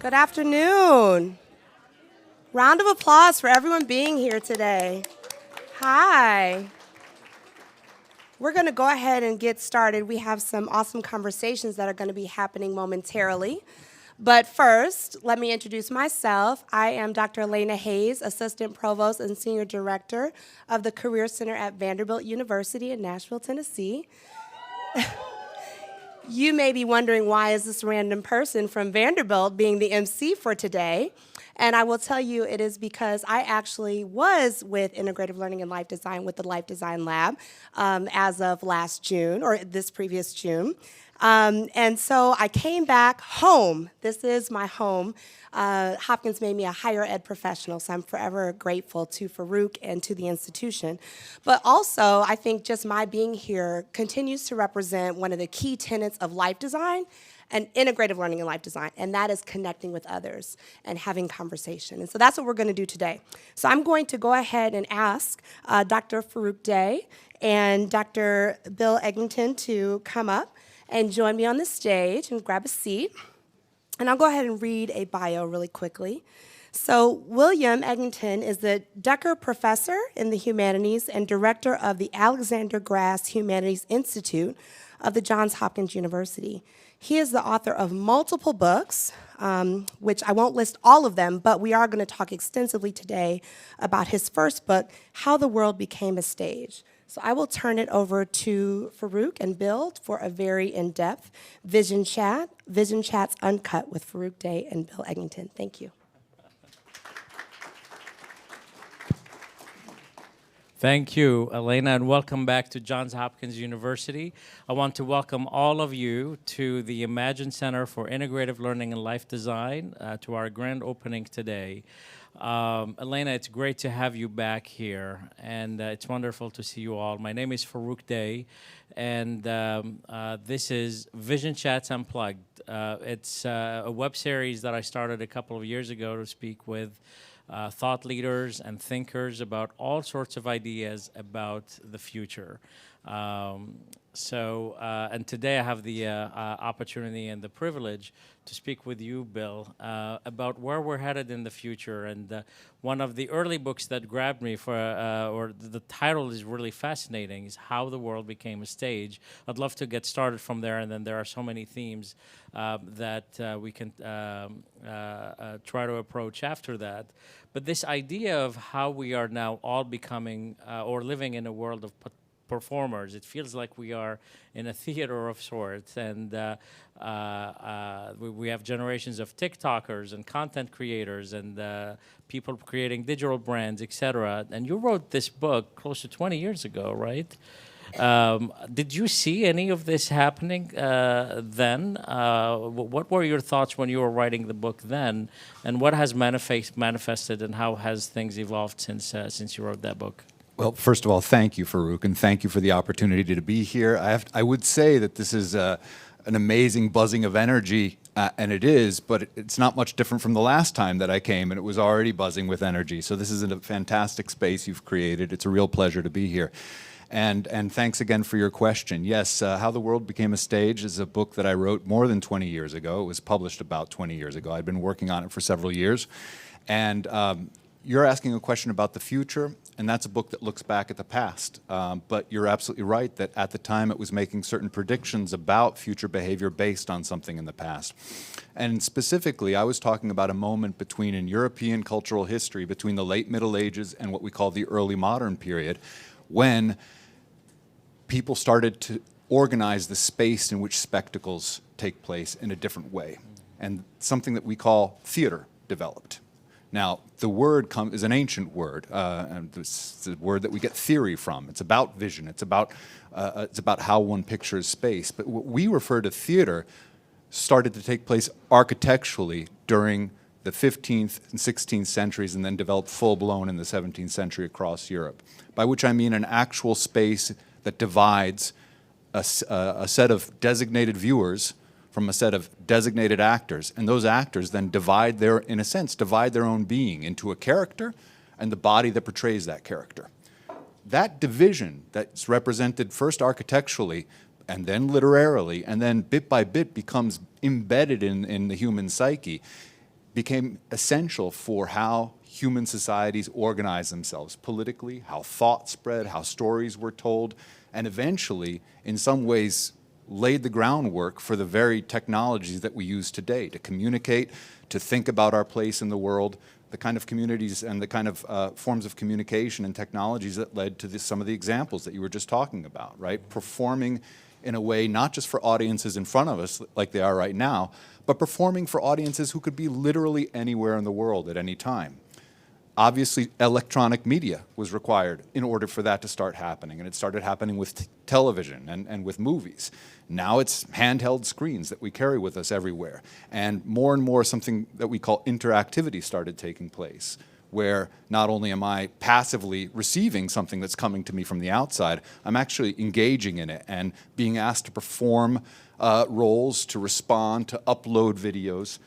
Good afternoon. Round of applause for everyone being here today. Hi. We're going to go ahead and get started. We have some awesome conversations that are going to be happening momentarily. But first, let me introduce myself. I am Dr. Elena Hayes, Assistant Provost and Senior Director of the Career Center at Vanderbilt University in Nashville, Tennessee. You may be wondering, why is this random person from Vanderbilt being the MC for today? And I will tell you, it is because I actually was with Integrative Learning and Life Design with the Life Design Lab as of last June, or this previous June. And so I came back home. This is my home. Hopkins made me a higher ed professional, so I'm forever grateful to Farouk and to the institution. But also, I think just my being here continues to represent one of the key tenets of life design and integrative learning and life design, and that is connecting with others and having conversation. And so that's what we're going to do today. So I'm going to go ahead and ask Dr. Farouk Day and Dr. Bill Eggington to come up and join me on the stage and grab a seat. And I'll go ahead and read a bio really quickly. So William Eggington is the Decker Professor in the Humanities and Director of the Alexander Grass Humanities Institute of the Johns Hopkins University. He is the author of multiple books, which I won't list all of them, but we are going to talk extensively today about his first book, How the World Became a Stage. So I will turn it over to Farouk and Bill for a very in-depth Vision Chats Uncut with Farouk Day and Bill Eggington. Thank you. Thank you, Elena, and welcome back to Johns Hopkins University. I want to welcome all of you to the Imagine Center for Integrative Learning and Life Design, to our grand opening today. Elena, it's great to have you back here, and it's wonderful to see you all. My name is Farouk Day, and this is Vision Chats Unplugged. It's a web series that I started a couple of years ago to speak with thought leaders and thinkers about all sorts of ideas about the future. And today I have the opportunity and the privilege to speak with you, Bill, about where we're headed in the future. And one of the early books that grabbed me or the title is really fascinating, is How the World Became a Stage. I'd love to get started from there, and then there are so many themes that we can try to approach after that. But this idea of how we are now all becoming or living in a world of performers. It feels like we are in a theater of sorts, and we have generations of TikTokers and content creators and people creating digital brands, etc. And you wrote this book close to 20 years ago, right? Did you see any of this happening then? What were your thoughts when you were writing the book then, and what has manifested, and how has things evolved since you wrote that book? Well, first of all, thank you, Farouk, and thank you for the opportunity to be here. I would say that this is an amazing buzzing of energy, and it is, but it's not much different from the last time that I came, and it was already buzzing with energy. So this is a fantastic space you've created. It's a real pleasure to be here. And thanks again for your question. Yes, How the World Became a Stage is a book that I wrote more than 20 years ago. It was published about 20 years ago. I'd been working on it for several years. And you're asking a question about the future, and that's a book that looks back at the past. But you're absolutely right that at the time it was making certain predictions about future behavior based on something in the past. And specifically, I was talking about a moment in European cultural history between the late Middle Ages and what we call the early modern period, when people started to organize the space in which spectacles take place in a different way. And something that we call theater developed. Now, the word is an ancient word, and it's a word that we get theory from. It's about vision. It's about how one pictures space. But what we refer to theater started to take place architecturally during the 15th and 16th centuries, and then developed full-blown in the 17th century across Europe, by which I mean an actual space that divides a set of designated viewers from a set of designated actors, and those actors then divide their own being into a character and the body that portrays that character. That division that's represented first architecturally and then literarily, and then bit by bit becomes embedded in the human psyche, became essential for how human societies organize themselves politically, how thought spread, how stories were told, and eventually, in some ways, laid the groundwork for the very technologies that we use today to communicate, to think about our place in the world, the kind of communities and the kind of forms of communication and technologies that led to some of the examples that you were just talking about, right? Performing in a way not just for audiences in front of us like they are right now, but performing for audiences who could be literally anywhere in the world at any time. Obviously, electronic media was required in order for that to start happening, and it started happening with television and with movies. Now it's handheld screens that we carry with us everywhere, and more something that we call interactivity started taking place, where not only am I passively receiving something that's coming to me from the outside, I'm actually engaging in it and being asked to perform roles, to respond, to upload videos,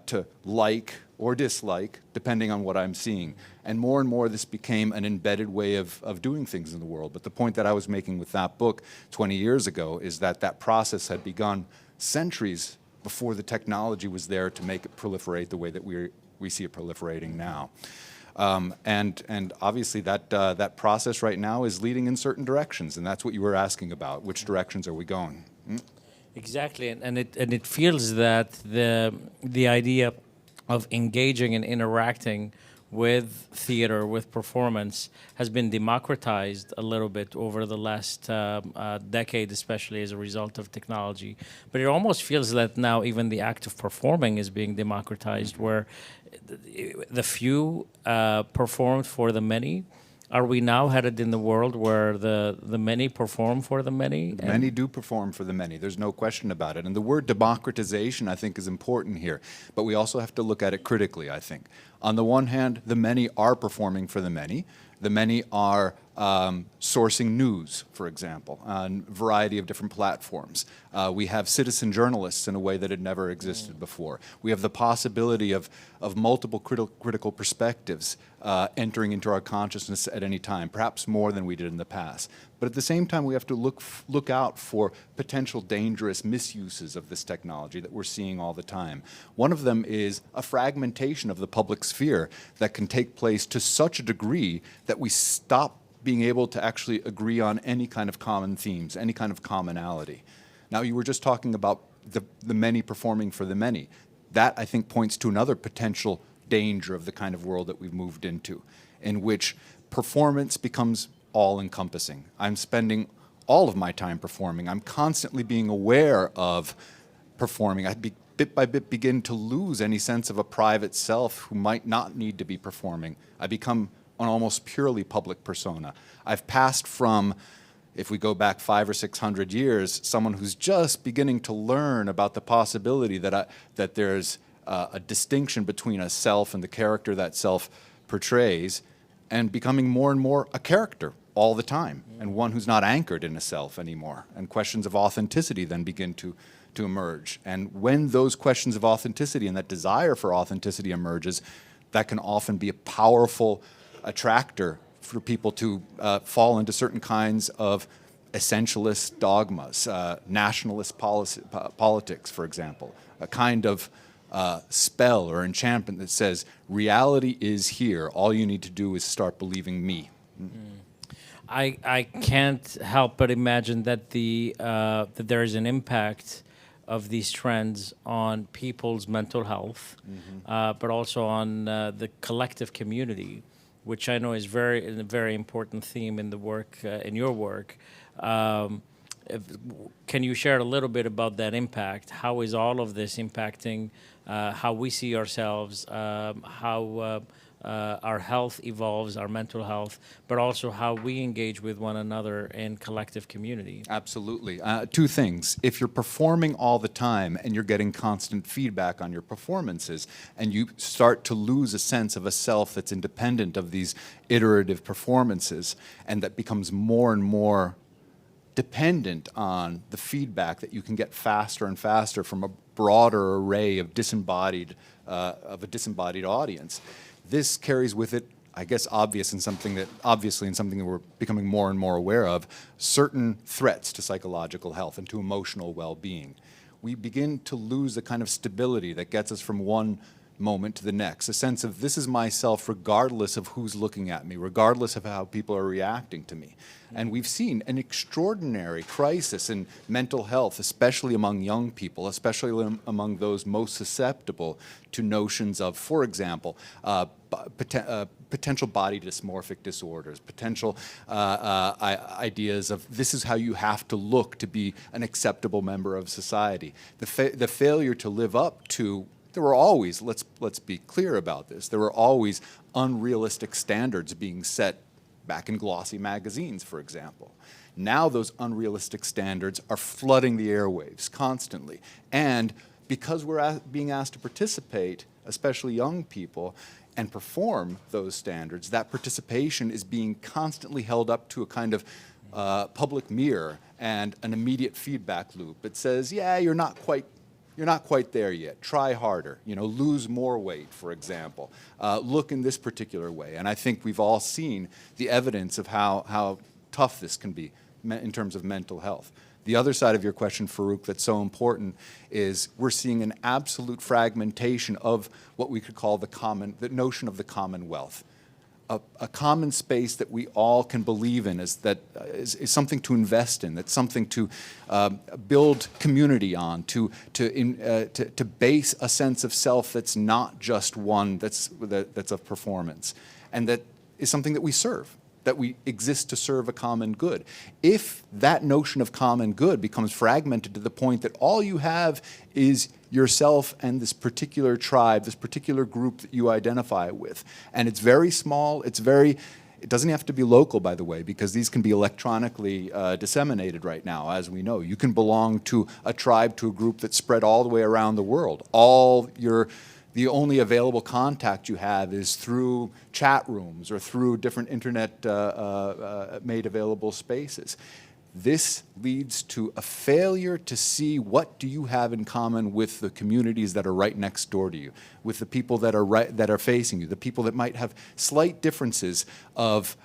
to like or dislike, depending on what I'm seeing. And more this became an embedded way of doing things in the world. But the point that I was making with that book 20 years ago is that that process had begun centuries before the technology was there to make it proliferate the way that we see it proliferating now. And obviously that process right now is leading in certain directions, and that's what you were asking about. Which directions are we going? Exactly, and it feels that the idea of engaging and interacting with theater, with performance, has been democratized a little bit over the last decade, especially as a result of technology. But it almost feels that now even the act of performing is being democratized, where the few performed for the many. Are we now headed in the world where the many perform for the many? The many do perform for the many. There's no question about it. And the word democratization, I think, is important here. But we also have to look at it critically, I think. On the one hand, the many are performing for the many. The many are sourcing news, for example, on a variety of different platforms. We have citizen journalists in a way that had never existed before. We have the possibility of multiple critical perspectives entering into our consciousness at any time, perhaps more than we did in the past. But at the same time, we have to look out for potential dangerous misuses of this technology that we're seeing all the time. One of them is a fragmentation of the public sphere that can take place to such a degree that we stop being able to actually agree on any kind of common themes, any kind of commonality. Now, you were just talking about the many performing for the many. That, I think, points to another potential danger of the kind of world that we've moved into, in which performance becomes all-encompassing. I'm spending all of my time performing. I'm constantly being aware of performing. Bit by bit begin to lose any sense of a private self who might not need to be performing. I become an almost purely public persona. I've passed from, if we go back 500 or 600 years, someone who's just beginning to learn about the possibility that there's a distinction between a self and the character that self portrays, and becoming more and more a character all the time, and one who's not anchored in a self anymore. And questions of authenticity then begin to emerge. And when those questions of authenticity and that desire for authenticity emerges, that can often be a powerful attractor for people to fall into certain kinds of essentialist dogmas, nationalist politics, for example, a kind of spell or enchantment that says, reality is here, all you need to do is start believing me. I can't help but imagine that that there is an impact of these trends on people's mental health, but also on the collective community, which I know is a very important theme in the work, in your work. Can you share a little bit about that impact? How is all of this impacting how we see ourselves, how our health evolves, our mental health, but also how we engage with one another in collective community? Absolutely. Two things. If you're performing all the time and you're getting constant feedback on your performances, and you start to lose a sense of a self that's independent of these iterative performances, and that becomes more and more dependent on the feedback that you can get faster and faster from a broader array of a disembodied audience. This carries with it, I guess, obviously in something that we're becoming more and more aware of, certain threats to psychological health and to emotional well-being. We begin to lose the kind of stability that gets us from one moment to the next, a sense of this is myself regardless of who's looking at me, regardless of how people are reacting to me. And we've seen an extraordinary crisis in mental health, especially among young people, especially among those most susceptible to notions of, for example, potential body dysmorphic disorders, potential ideas of this is how you have to look to be an acceptable member of society. The failure to live up to, there were always, let's be clear about this, there were always unrealistic standards being set back in glossy magazines, for example. Now those unrealistic standards are flooding the airwaves constantly. And because we're being asked to participate, especially young people, and perform those standards, that participation is being constantly held up to a kind of public mirror and an immediate feedback loop. It says, yeah, you're not quite there yet. Try harder. Lose more weight, for example. Look in this particular way. And I think we've all seen the evidence of how tough this can be in terms of mental health. The other side of your question, Farouk, that's so important is we're seeing an absolute fragmentation of what we could call the notion of the commonwealth. A common space that we all can believe in is something to invest in, that's something to build community on, to base a sense of self that's not just one that's of performance, and that is something that we serve, that we exist to serve a common good. If that notion of common good becomes fragmented to the point that all you have is yourself and this particular tribe, this particular group that you identify with, and it's very small, it doesn't have to be local, by the way, because these can be electronically disseminated right now, as we know. You can belong to a tribe, to a group that's spread all the way around the world. The only available contact you have is through chat rooms or through different internet made available spaces. This leads to a failure to see what do you have in common with the communities that are right next door to you, with the people that are facing you, the people that might have slight differences of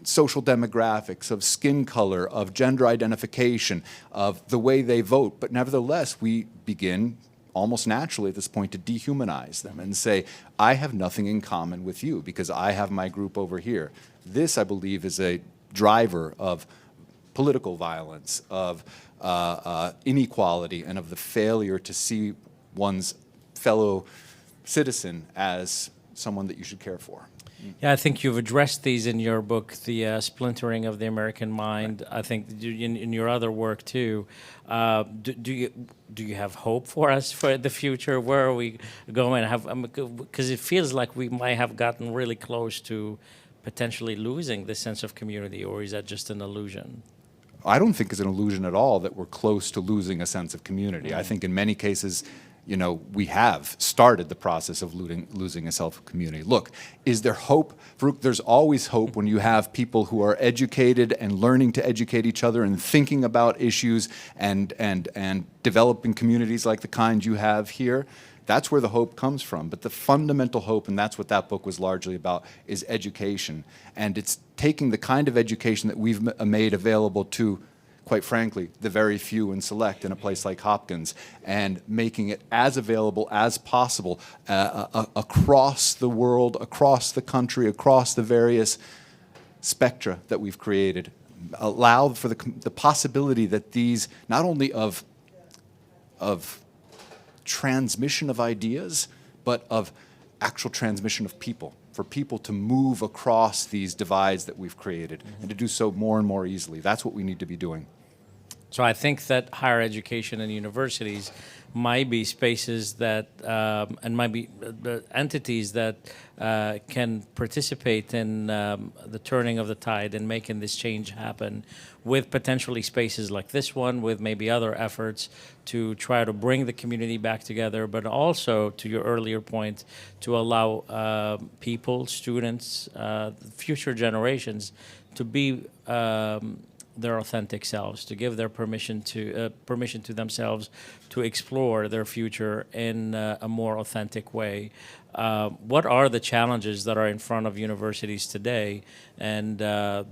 social demographics, of skin color, of gender identification, of the way they vote. But nevertheless, we begin almost naturally at this point to dehumanize them and say, I have nothing in common with you because I have my group over here. This, I believe, is a driver of political violence, of inequality, and of the failure to see one's fellow citizen as someone that you should care for. Yeah, I think you've addressed these in your book, The Splintering of the American Mind. Right. I think in your other work too. Do you have hope for us for the future? Where are we going? Because it feels like we might have gotten really close to potentially losing this sense of community, or is that just an illusion? I don't think it's an illusion at all that we're close to losing a sense of community. Mm-hmm. I think in many cases, we have started the process of losing a sense of community. Look, is there hope? Farouk, there's always hope when you have people who are educated and learning to educate each other and thinking about issues and developing communities like the kind you have here. That's where the hope comes from. But the fundamental hope, and that's what that book was largely about, is education. And it's taking the kind of education that we've made available to, quite frankly, the very few and select in a place like Hopkins, and making it as available as possible across the world, across the country, across the various spectra that we've created. Allow for the possibility that these, not only of transmission of ideas, but of actual transmission of people, for people to move across these divides that we've created, and to do so more and more easily. That's what we need to be doing. So I think that higher education and universities might be spaces that, and might be entities that can participate in the turning of the tide and making this change happen, with potentially spaces like this one, with maybe other efforts to try to bring the community back together, but also, to your earlier point, to allow people, students, future generations to be their authentic selves, to give their permission to themselves to explore their future in a more authentic way. What are the challenges that are in front of universities today, and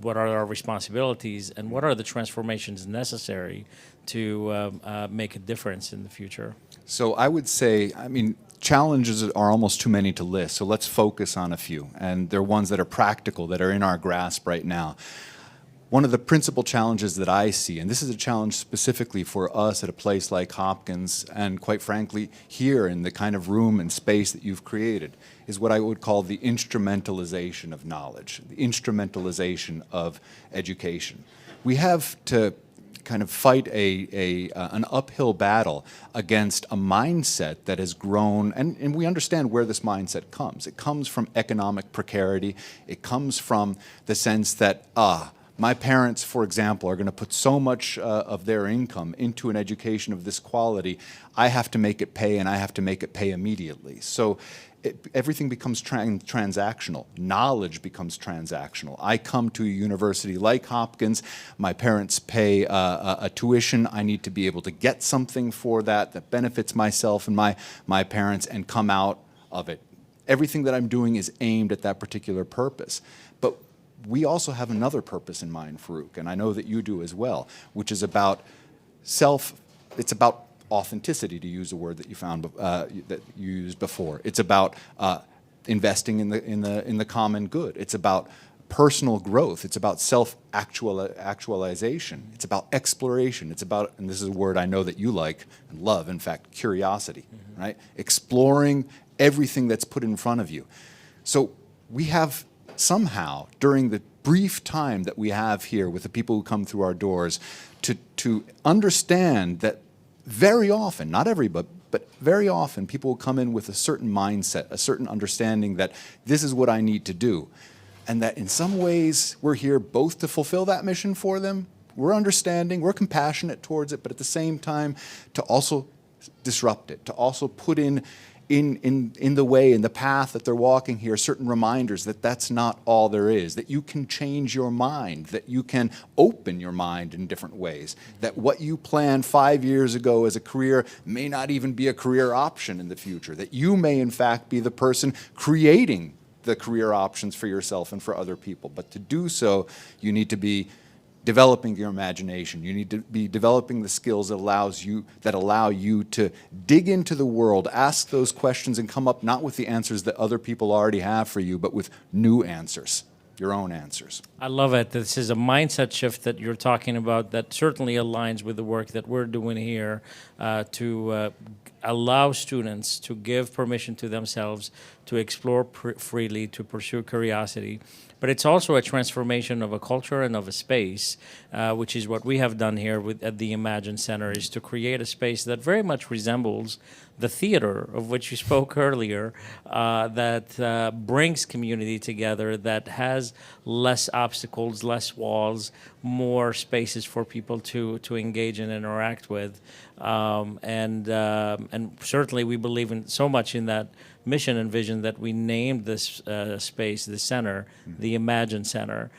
what are our responsibilities, and what are the transformations necessary to make a difference in the future? So I would say, I mean, challenges are almost too many to list, so let's focus on a few. And they're ones that are practical, that are in our grasp right now. One of the principal challenges that I see, and this is a challenge specifically for us at a place like Hopkins, and quite frankly, here in the kind of room and space that you've created, is what I would call the instrumentalization of knowledge, the instrumentalization of education. We have to kind of fight an uphill battle against a mindset that has grown, and we understand where this mindset comes. It comes from economic precarity. It comes from the sense that, my parents, for example, are going to put so much of their income into an education of this quality, I have to make it pay, and I have to make it pay immediately. So everything becomes transactional. Knowledge becomes transactional. I come to a university like Hopkins, my parents pay a tuition, I need to be able to get something for that benefits myself and my parents, and come out of it. Everything that I'm doing is aimed at that particular purpose. But we also have another purpose in mind, Farouk, and I know that you do as well, which is about it's about authenticity, to use a word that you found that you used before. It's about investing in the common good. It's about personal growth. It's about self-actualization. It's about exploration. It's about, and this is a word I know that you like and love, in fact, curiosity, right? Exploring everything that's put in front of you. So we have somehow, during the brief time that we have here with the people who come through our doors, to understand that very often, not everybody, but very often, people will come in with a certain mindset, a certain understanding that this is what I need to do. And that in some ways, we're here both to fulfill that mission for them. We're understanding, we're compassionate towards it, but at the same time, to also disrupt it, to also put in the way, in the path that they're walking here, certain reminders that that's not all there is, that you can change your mind, that you can open your mind in different ways, that what you planned 5 years ago as a career may not even be a career option in the future, that you may in fact be the person creating the career options for yourself and for other people. But to do so, you need to be developing your imagination. You need to be developing the skills that allow you to dig into the world, ask those questions, and come up not with the answers that other people already have for you, but with new answers, your own answers. I love it. This is a mindset shift that you're talking about that certainly aligns with the work that we're doing here to allow students to give permission to themselves to explore freely, to pursue curiosity. But it's also a transformation of a culture and of a space, which is what we have done here at the Imagine Center, is to create a space that very much resembles the theater of which you spoke earlier, that brings community together, that has less obstacles, less walls, more spaces for people to engage and interact with. And certainly we believe in so much in that mission and vision that we named this space, the center, the Imagine Center,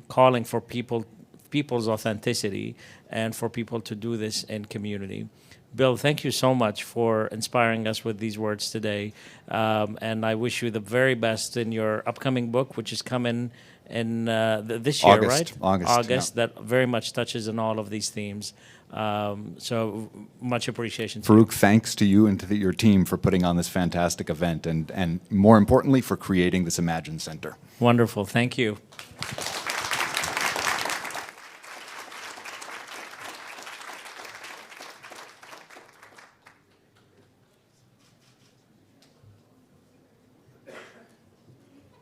calling for people's authenticity and for people to do this in community. Bill, thank you so much for inspiring us with these words today. And I wish you the very best in your upcoming book, which is coming in this year, right? August, yeah. That very much touches on all of these themes. So much appreciation to Farouk, thanks to you and to your team for putting on this fantastic event, and more importantly, for creating this Imagine Center. Wonderful. Thank you.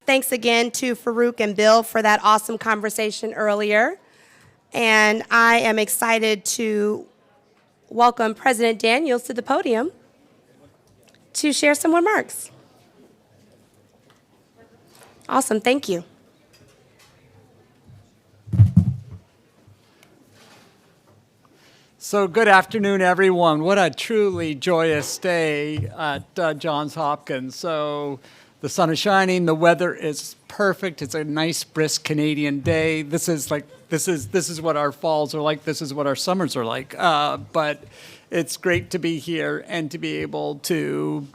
Thanks again to Farouk and Bill for that awesome conversation earlier. And I am excited to welcome President Daniels to the podium to share some remarks. Awesome, thank you. So good afternoon, everyone. What a truly joyous day at Johns Hopkins. So The sun is shining. The weather is perfect. It's a nice, brisk Canadian day. This is what our falls are like. This is what our summers are like. But it's great to be here and to be able to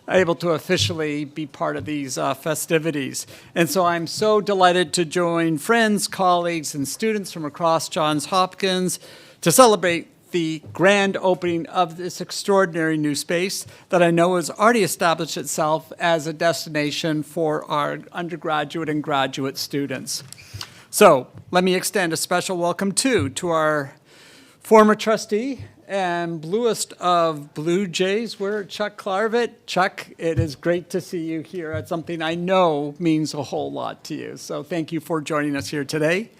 officially be part of these festivities. And so I'm so delighted to join friends, colleagues, and students from across Johns Hopkins to celebrate the grand opening of this extraordinary new space that I know has already established itself as a destination for our undergraduate and graduate students. So let me extend a special welcome to our former trustee and bluest of Blue Jays, we're Chuck Clarvett. Chuck, it is great to see you here at something I know means a whole lot to you. So thank you for joining us here today.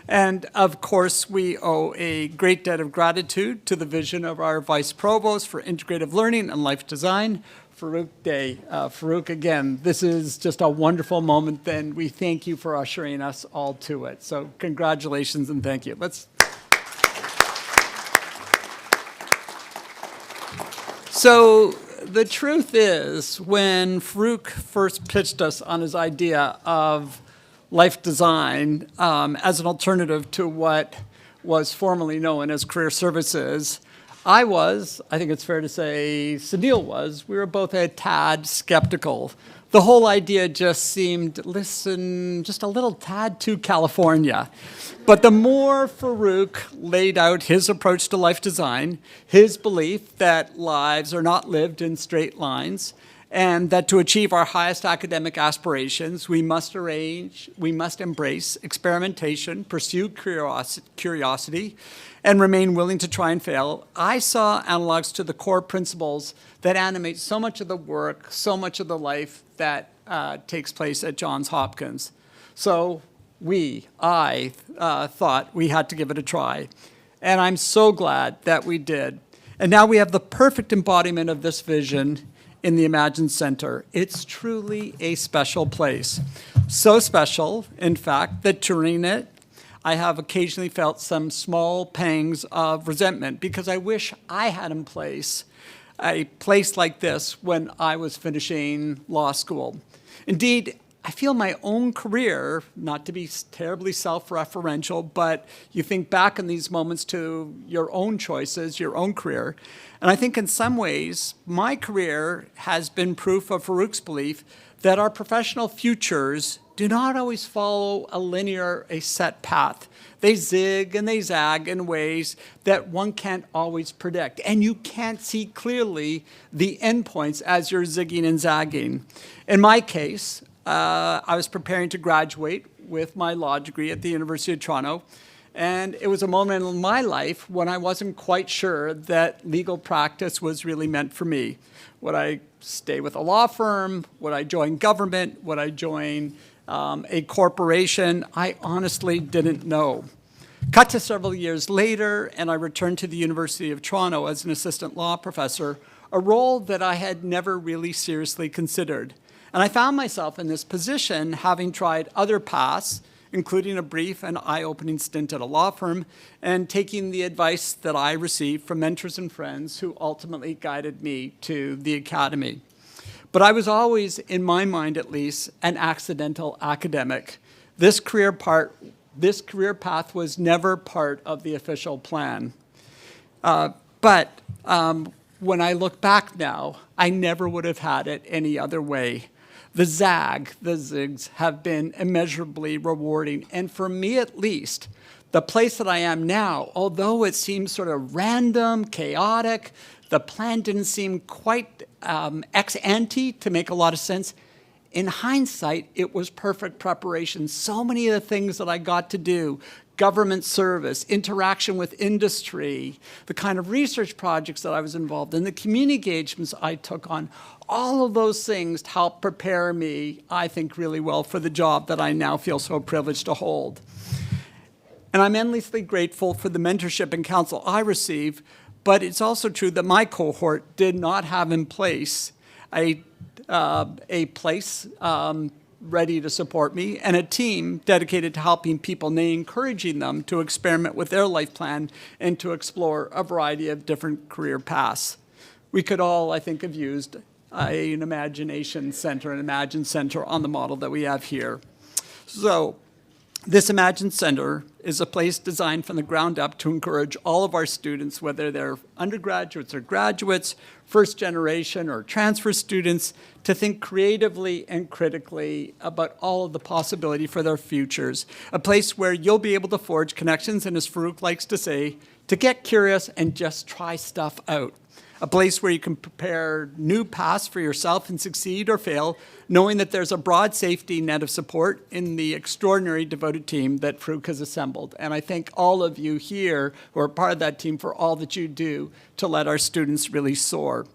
And of course, we owe a great debt of gratitude to the vision of our Vice Provost for Integrative Learning and Life Design, Farouk Day. Farouk, again, this is just a wonderful moment, and we thank you for ushering us all to it. So congratulations and thank you. So the truth is, when Farouk first pitched us on his idea of life design as an alternative to what was formerly known as career services, I think it's fair to say Sunil was, we were both a tad skeptical. The whole idea just seemed, just a little tad too California. But the more Farouk laid out his approach to life design, his belief that lives are not lived in straight lines, and that to achieve our highest academic aspirations, we must embrace experimentation, pursue curiosity, and remain willing to try and fail, I saw analogs to the core principles that animate so much of the work, so much of the life that takes place at Johns Hopkins. So I thought we had to give it a try. And I'm so glad that we did. And now we have the perfect embodiment of this vision in the Imagine Center. It's truly a special place. So special, in fact, that touring it, I have occasionally felt some small pangs of resentment because I wish I had in place a place like this when I was finishing law school. Indeed, I feel my own career, not to be terribly self-referential, but you think back in these moments to your own choices, your own career, and I think in some ways, my career has been proof of Farouk's belief that our professional futures do not always follow a set path. They zig and they zag in ways that one can't always predict. And you can't see clearly the endpoints as you're zigging and zagging. In my case, I was preparing to graduate with my law degree at the University of Toronto. And it was a moment in my life when I wasn't quite sure that legal practice was really meant for me. Would I stay with a law firm? Would I join government? Would I join a corporation? I honestly didn't know. Cut to several years later, and I returned to the University of Toronto as an assistant law professor, a role that I had never really seriously considered. And I found myself in this position having tried other paths, including a brief and eye-opening stint at a law firm, and taking the advice that I received from mentors and friends who ultimately guided me to the academy. But I was always, in my mind at least, an accidental academic. This career path was never part of the official plan. But when I look back now, I never would have had it any other way. The zigs have been immeasurably rewarding. And for me at least, the place that I am now, although it seems sort of random, chaotic, the plan didn't seem quite ex ante to make a lot of sense. In hindsight, it was perfect preparation. So many of the things that I got to do, government service, interaction with industry, the kind of research projects that I was involved in, the community engagements I took on, all of those things helped prepare me, I think, really well for the job that I now feel so privileged to hold. And I'm endlessly grateful for the mentorship and counsel I receive, but it's also true that my cohort did not have in place a place ready to support me and a team dedicated to helping people and encouraging them to experiment with their life plan and to explore a variety of different career paths. We could all, I think, have used an imagination center, an Imagine Center on the model that we have here. So this Imagine Center is a place designed from the ground up to encourage all of our students, whether they're undergraduates or graduates, first generation or transfer students, to think creatively and critically about all of the possibility for their futures. A place where you'll be able to forge connections, and as Farouk likes to say, to get curious and just try stuff out. A place where you can prepare new paths for yourself and succeed or fail, knowing that there's a broad safety net of support in the extraordinary devoted team that Farouk has assembled. And I thank all of you here who are part of that team for all that you do to let our students really soar.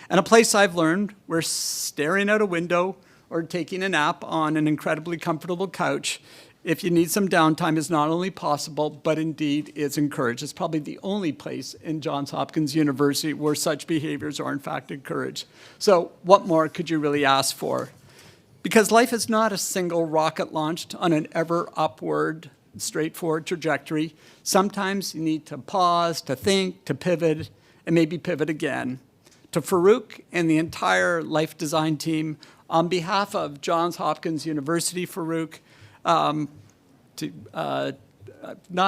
And a place I've learned where staring out a window or taking a nap on an incredibly comfortable couch, if you need some downtime, is not only possible, but indeed is encouraged. It's probably the only place in Johns Hopkins University where such behaviors are in fact encouraged. So what more could you really ask for? Because life is not a single rocket launched on an ever upward, straightforward trajectory. Sometimes you need to pause, to think, to pivot, and maybe pivot again. To Farouk and the entire Life Design team, on behalf of Johns Hopkins University, Farouk, not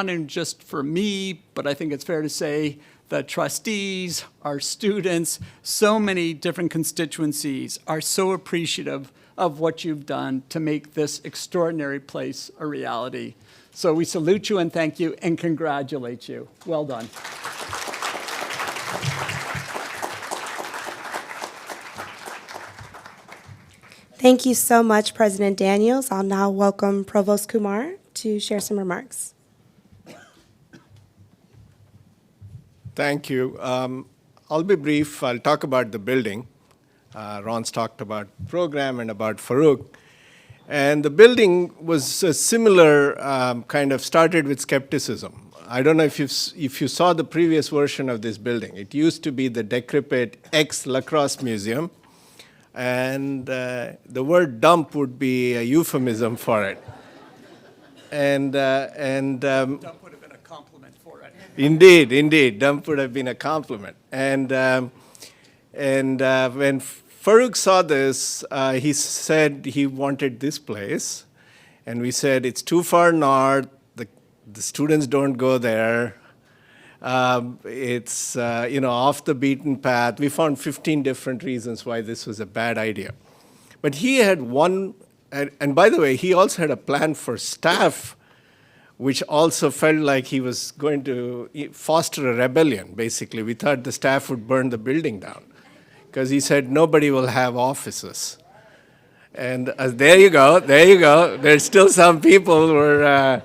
in just for me, but I think it's fair to say the trustees, our students, so many different constituencies are so appreciative of what you've done to make this extraordinary place a reality. So we salute you and thank you and congratulate you. Well done. Thank you so much, President Daniels. I'll now welcome Provost Kumar to share some remarks. Thank you. I'll be brief. I'll talk about the building. Ron's talked about program and about Farouk. And the building was a similar kind of started with skepticism. I don't know if you saw the previous version of this building. It used to be the decrepit ex-lacrosse museum. And the word dump would be a euphemism for it. And Dump would have been a compliment for it. Indeed, dump would have been a compliment. And when Farouk saw this, he said he wanted this place, and we said it's too far north. The students don't go there. It's off the beaten path. We found 15 different reasons why this was a bad idea. But he had one, and by the way, he also had a plan for staff, which also felt like he was going to foster a rebellion, basically. We thought the staff would burn the building down, because he said nobody will have offices. And there you go. There's still some people who are,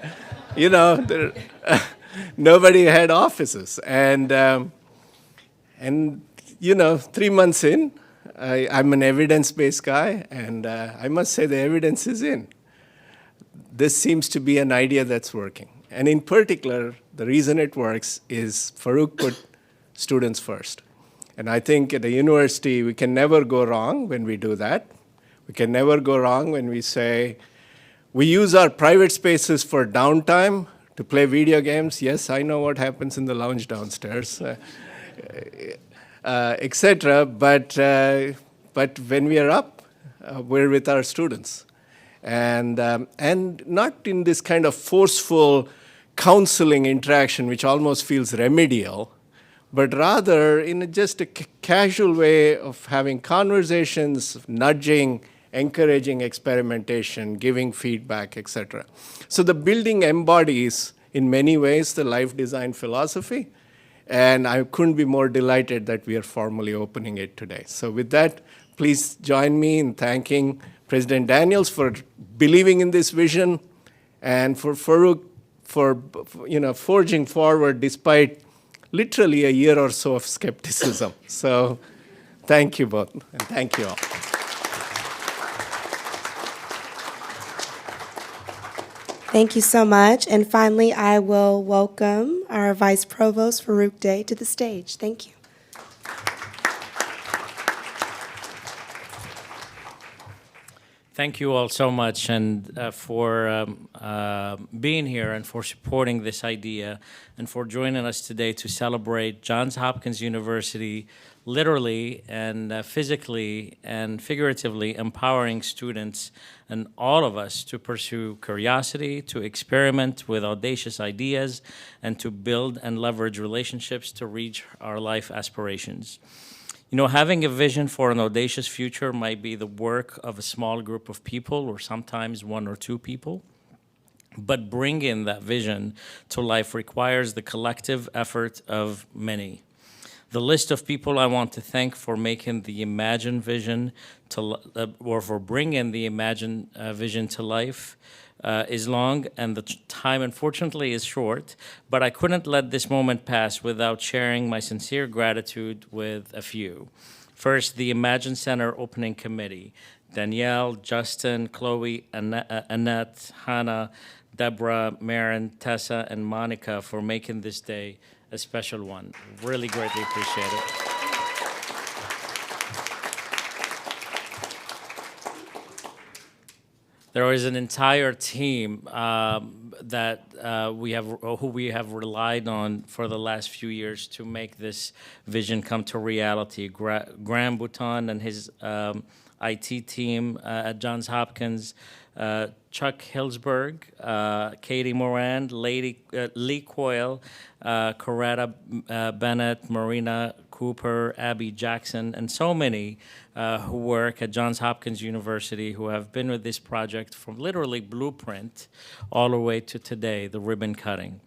nobody had offices. And 3 months in, I'm an evidence-based guy, and I must say the evidence is in. This seems to be an idea that's working. And in particular, the reason it works is Farouk put students first. And I think at a university, we can never go wrong when we do that. We can never go wrong when we say, we use our private spaces for downtime, to play video games. Yes, I know what happens in the lounge downstairs, etc. But when we are up, we're with our students, and not in this kind of forceful counseling interaction, which almost feels remedial, but rather in just a casual way of having conversations, nudging, encouraging experimentation, giving feedback, etc. So the building embodies, in many ways, the life design philosophy, and I couldn't be more delighted that we are formally opening it today. So with that, please join me in thanking President Daniels for believing in this vision, and for Farouk for forging forward despite literally a year or so of skepticism. So thank you both, and thank you all. Thank you so much. And finally, I will welcome our Vice Provost, Farouk Day, to the stage. Thank you. Thank you all so much and for being here and for supporting this idea and for joining us today to celebrate Johns Hopkins University literally and physically and figuratively empowering students and all of us to pursue curiosity, to experiment with audacious ideas, and to build and leverage relationships to reach our life aspirations. You know, having a vision for an audacious future might be the work of a small group of people or sometimes one or two people, but bringing that vision to life requires the collective effort of many. The list of people I want to thank for making the Imagine vision or for bringing the Imagine vision to life is long, and the time, unfortunately, is short, but I couldn't let this moment pass without sharing my sincere gratitude with a few. First, the Imagine Center Opening Committee, Danielle, Justin, Chloe, Annette, Hannah, Deborah, Maren, Tessa, and Monica for making this day a special one. Really greatly appreciate it. There is an entire team who we have relied on for the last few years to make this vision come to reality. Graham Bouton and his IT team at Johns Hopkins, Chuck Hillsberg, Katie Moran, Lee Coyle, Coretta Bennett, Marina Cooper, Abby Jackson, and so many who work at Johns Hopkins University who have been with this project from literally blueprint all the way to today, the ribbon cutting.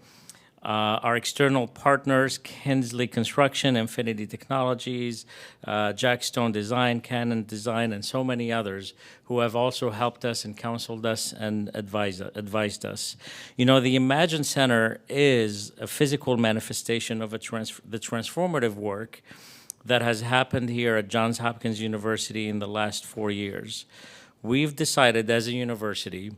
Our external partners, Kinsley Construction, Infinity Technologies, Jackstone Design, Canon Design, and so many others who have also helped us and counseled us and advised us. You know, the Imagine Center is a physical manifestation of the transformative work that has happened here at Johns Hopkins University in the last 4 years. We've decided as a university,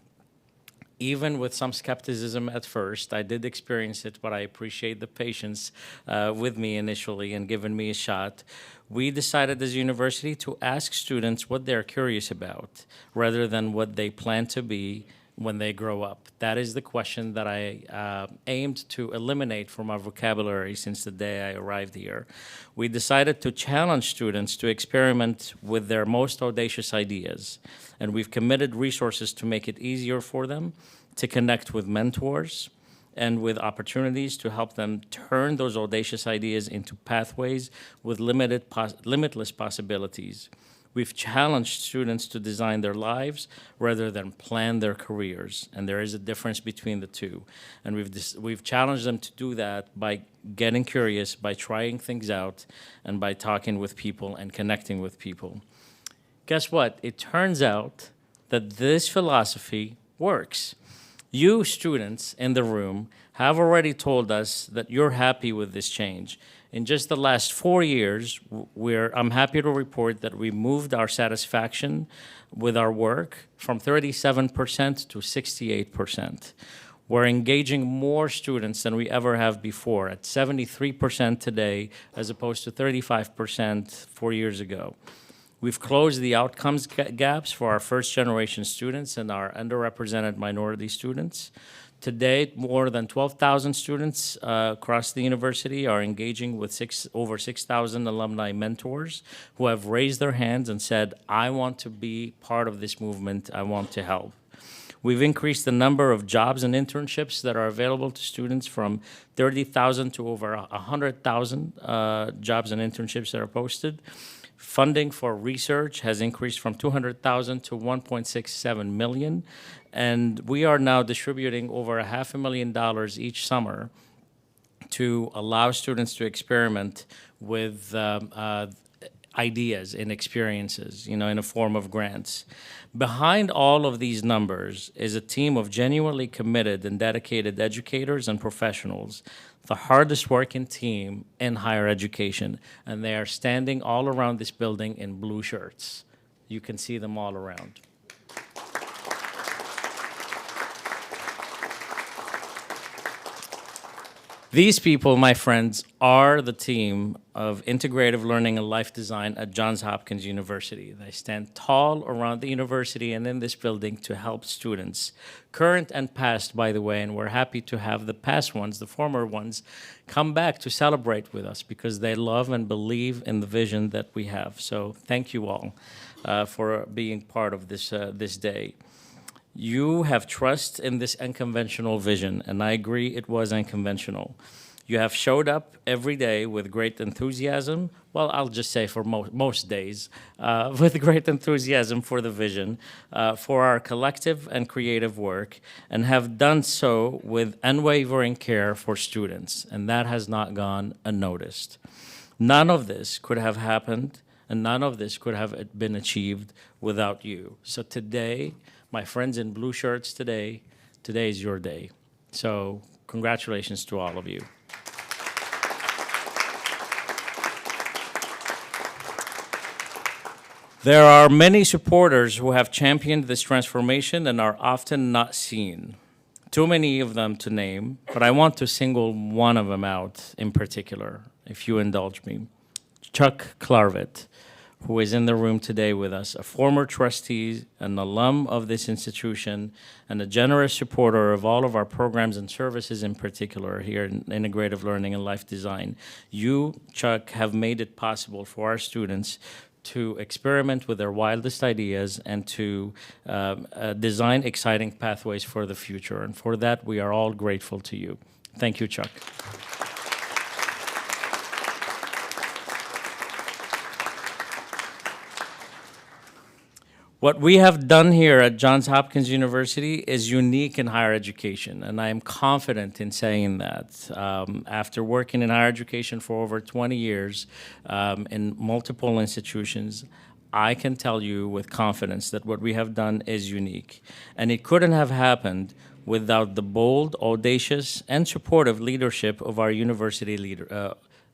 even with some skepticism at first, I did experience it, but I appreciate the patience with me initially and giving me a shot. We decided as a university to ask students what they're curious about rather than what they plan to be when they grow up. That is the question that I aimed to eliminate from our vocabulary since the day I arrived here. We decided to challenge students to experiment with their most audacious ideas, and we've committed resources to make it easier for them to connect with mentors and with opportunities to help them turn those audacious ideas into pathways with limitless possibilities. We've challenged students to design their lives rather than plan their careers, and there is a difference between the two. And we've challenged them to do that by getting curious, by trying things out, and by talking with people and connecting with people. Guess what? It turns out that this philosophy works. You students in the room have already told us that you're happy with this change. In just the last 4 years, I'm happy to report that we moved our satisfaction with our work from 37% to 68%. We're engaging more students than we ever have before, at 73% today, as opposed to 35% 4 years ago. We've closed the outcomes gaps for our first-generation students and our underrepresented minority students. To date, more than 12,000 students across the university are engaging with over 6,000 alumni mentors who have raised their hands and said, I want to be part of this movement, I want to help. We've increased the number of jobs and internships that are available to students from 30,000 to over 100,000 jobs and internships that are posted. Funding for research has increased from $200,000 to $1.67 million, and we are now distributing over $500,000 each summer to allow students to experiment with ideas and experiences, in a form of grants. Behind all of these numbers is a team of genuinely committed and dedicated educators and professionals, the hardest working team in higher education, and they are standing all around this building in blue shirts. You can see them all around. These people, my friends, are the team of integrative learning and life design at Johns Hopkins University. They stand tall around the university and in this building to help students, current and past, by the way, and we're happy to have the past ones, the former ones, come back to celebrate with us because they love and believe in the vision that we have. So thank you all for being part of this day. You have trust in this unconventional vision, and I agree it was unconventional. You have showed up every day with great enthusiasm. Well, I'll just say for most days, with great enthusiasm for the vision, for our collective and creative work, and have done so with unwavering care for students, and that has not gone unnoticed. None of this could have happened, and none of this could have been achieved without you. So today, my friends in blue shirts, today is your day. So congratulations to all of you. There are many supporters who have championed this transformation and are often not seen. Too many of them to name, but I want to single one of them out in particular, if you indulge me. Chuck Clarvett, who is in the room today with us, a former trustee, an alum of this institution, and a generous supporter of all of our programs and services, in particular here in Integrative Learning and Life Design. You, Chuck, have made it possible for our students to experiment with their wildest ideas and to design exciting pathways for the future. And for that, we are all grateful to you. Thank you, Chuck. What we have done here at Johns Hopkins University is unique in higher education, and I am confident in saying that. After working in higher education for over 20 years in multiple institutions, I can tell you with confidence that what we have done is unique. And it couldn't have happened without the bold, audacious, and supportive leadership of our university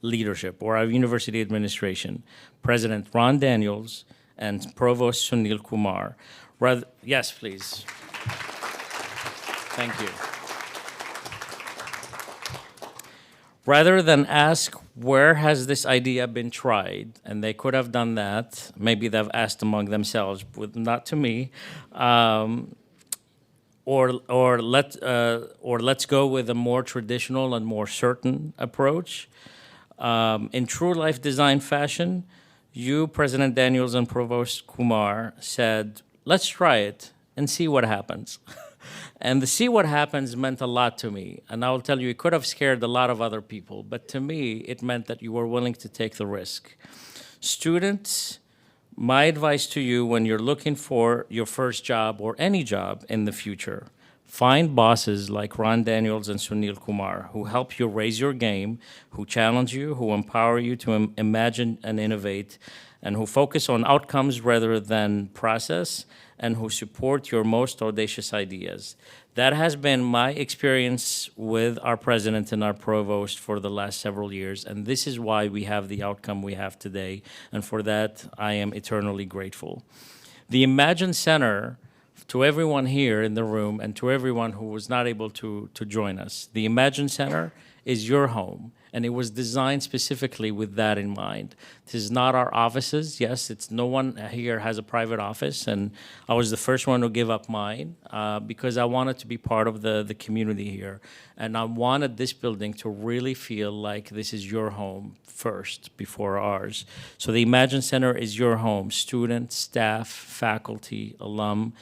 leadership, or our university administration, President Ron Daniels, and Provost Sunil Kumar. Yes, please. Thank you. Rather than ask, where has this idea been tried? And they could have done that. Maybe they've asked among themselves, but not to me. Or let's go with a more traditional and more certain approach. In true life design fashion, you, President Daniels and Provost Kumar, said, let's try it and see what happens. And the see what happens meant a lot to me. And I will tell you, it could have scared a lot of other people, but to me, it meant that you were willing to take the risk. Students, my advice to you when you're looking for your first job or any job in the future, find bosses like Ron Daniels and Sunil Kumar who help you raise your game, who challenge you, who empower you to imagine and innovate, and who focus on outcomes rather than process, and who support your most audacious ideas. That has been my experience with our president and our provost for the last several years, and this is why we have the outcome we have today, and for that I am eternally grateful. The Imagine Center, to everyone here in the room and to everyone who was not able to join us, the Imagine Center is your home, and it was designed specifically with that in mind. This is not our offices. Yes, it's no one here has a private office, and I was the first one to give up mine because I wanted to be part of the community here, and I wanted this building to really feel like this is your home first before ours. So the Imagine Center is your home, student, staff, faculty, alum,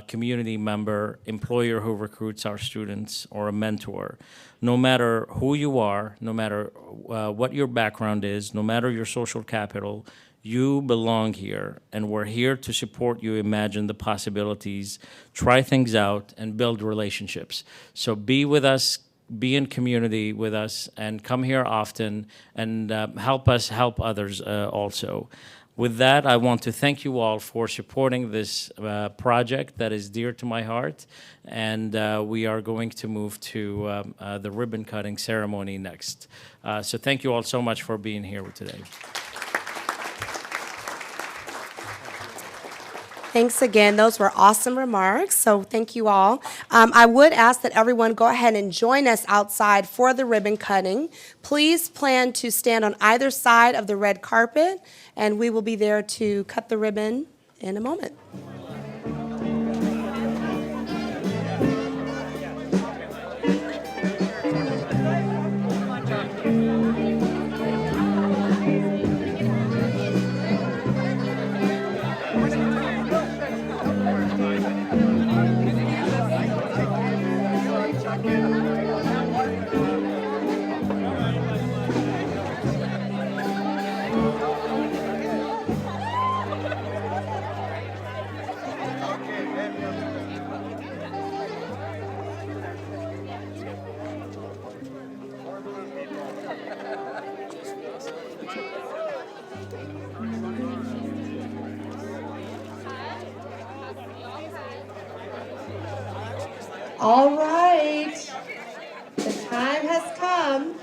community member, employer who recruits our students, or a mentor. No matter who you are, no matter what your background is, no matter your social capital, you belong here, and we're here to support you imagine the possibilities, try things out, and build relationships. So be with us, be in community with us, and come here often, and help us help others also. With that, I want to thank you all for supporting this project that is dear to my heart, and we are going to move to the ribbon cutting ceremony next. So thank you all so much for being here today. Thanks again. Those were awesome remarks. So thank you all. I would ask that everyone go ahead and join us outside for the ribbon cutting. Please plan to stand on either side of the red carpet, and we will be there to cut the ribbon in a moment. All right, the time has come.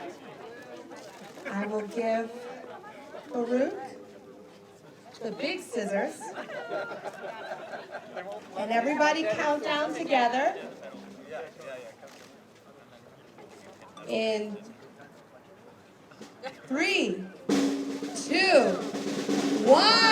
I will give Farouk the big scissors. And everybody count down together. In 3, 2, 1.